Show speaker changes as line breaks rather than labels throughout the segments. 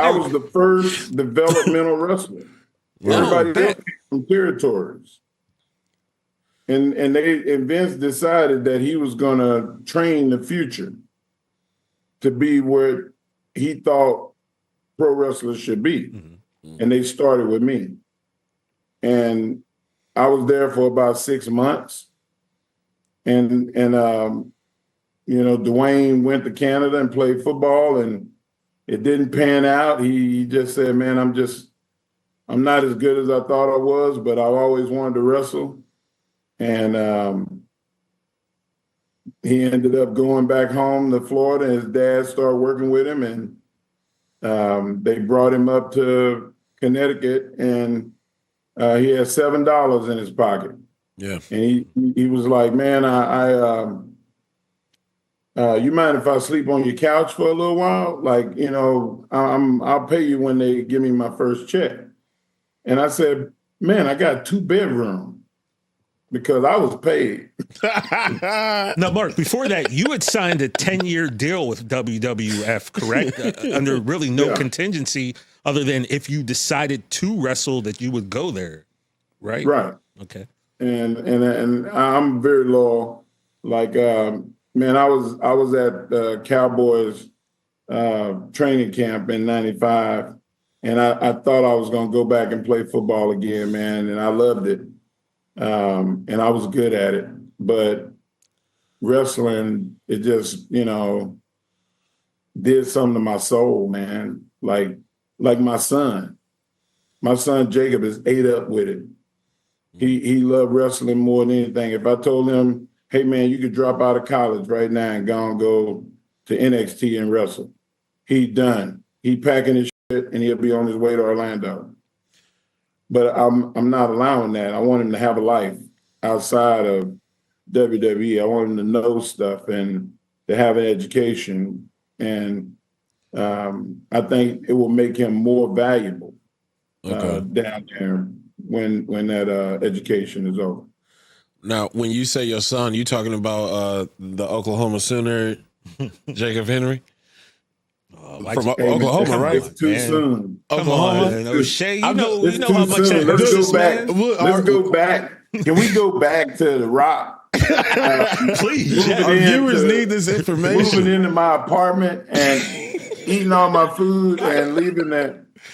I was the first developmental wrestler. Everybody else came from territories. And Vince decided that he was going to train the future to be where he thought pro wrestlers should be. Mm-hmm. And they started with me. And I was there for about 6 months. And Dwayne went to Canada and played football, and it didn't pan out. He just said, man, I'm not as good as I thought I was, but I always wanted to wrestle. And he ended up going back home to Florida, and his dad started working with him, and they brought him up to Connecticut, and he had $7 in his pocket. Yeah. And he was like, man, you mind if I sleep on your couch for a little while? Like, I'll pay you when they give me my first check. And I said, man, I got 2 bedrooms. Because I was paid.
Now, Mark, before that, you had signed a 10-year deal with WWF, correct? Under really no contingency other than if you decided to wrestle that you would go there, right?
Right.
Okay.
And I'm very loyal. Like, man, I was at Cowboys training camp in '95, and I thought I was going to go back and play football again, man, and I loved it. And I was good at it, but wrestling, it just, did something to my soul, man. Like my son Jacob is ate up with it. He loved wrestling more than anything. If I told him, hey man, you could drop out of college right now and go to NXT and wrestle, he done. He packing his shit and he'll be on his way to Orlando. But I'm not allowing that. I want him to have a life outside of WWE. I want him to know stuff and to have an education. And I think it will make him more valuable down there when that education is over.
Now, when you say your son, you talking about the Oklahoma Sooner, Jacob Henry? From Oklahoma, right?
It's too soon.
Oklahoma.
O'Shea, you know how much
soon. Let's go back. Let's go back. Can we go back to The Rock?
Please. Our viewers need this information.
Moving into my apartment and eating all my food and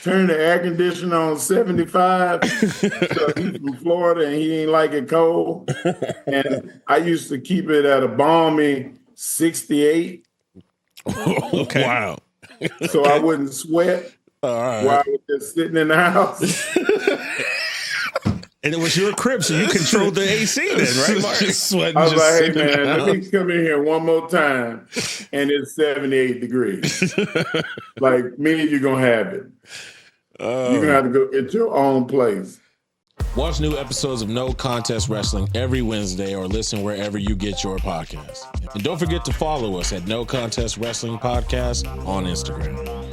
turning the air conditioner on 75. So he's from Florida and he ain't like it cold. And I used to keep it at a balmy 68.
Okay.
Wow.
So I wouldn't sweat while I was just sitting in the house.
And it was your crib, so you controlled the AC then, right, Mark?
I was like, hey, man, let me come in here one more time, and it's 78 degrees. Like, me and you're going to have it. You're going to have to go get your own place.
Watch new episodes of No Contest Wrestling every Wednesday or listen wherever you get your podcasts. And don't forget to follow us at No Contest Wrestling Podcast on Instagram.